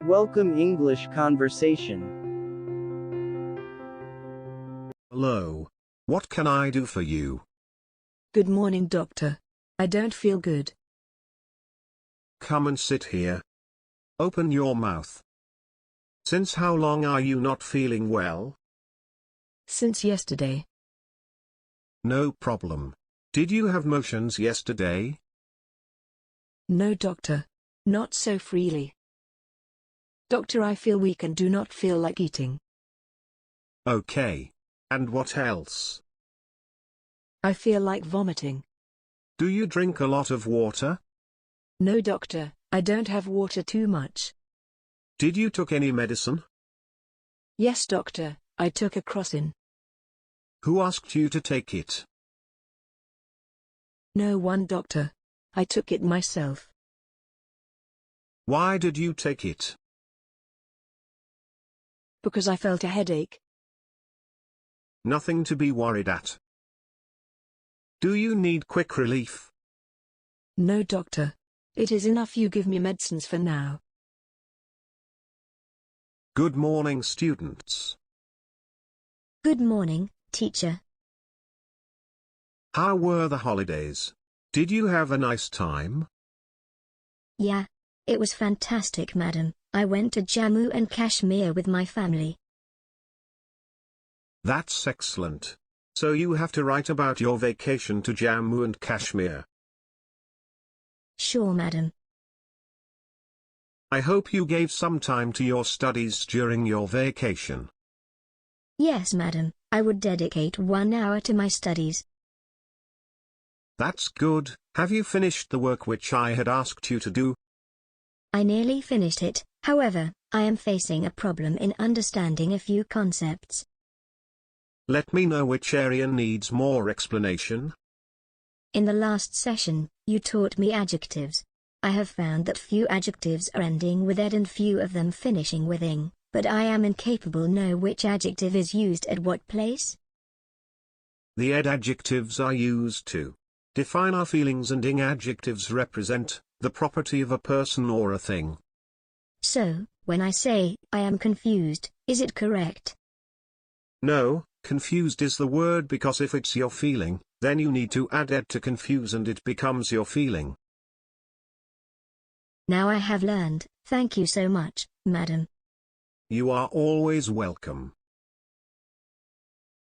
Welcome English conversation. Hello. What can I do for you? Good morning, doctor. I don't feel good. Come and sit here. Open your mouth. Since how long are you not feeling well? Since yesterday. No problem. Did you have motions yesterday? No, doctor. Not so freely. Doctor, I feel weak and do not feel like eating. Okay. And what else? I feel like vomiting. Do you drink a lot of water? No, doctor, I don't have water too much. Did you took any medicine? Yes, doctor, I took a crossin. Who asked you to take it? No one, doctor. I took it myself. Why did you take it? Because I felt a headache. Nothing to be worried at. Do you need quick relief? No, doctor. It is enough you give me medicines for now. Good morning, students. Good morning, teacher. How were the holidays? Did you have a nice time? Yeah, it was fantastic, madam. I went to Jammu and Kashmir with my family. That's excellent. So you have to write about your vacation to Jammu and Kashmir. Sure, madam. I hope you gave some time to your studies during your vacation. Yes, madam, I would dedicate 1 hour to my studies. That's good. Have you finished the work which I had asked you to do? I nearly finished it, however, I am facing a problem in understanding a few concepts. Let me know which area needs more explanation. In the last session, you taught me adjectives. I have found that few adjectives are ending with ed and few of them finishing with ing, but I am incapable know which adjective is used at what place. The ed adjectives are used to define our feelings and ing adjectives represent the property of a person or a thing. So, when I say, I am confused, is it correct? No, confused is the word because if it's your feeling, then you need to add ed to confuse and it becomes your feeling. Now I have learned, thank you so much, madam. You are always welcome.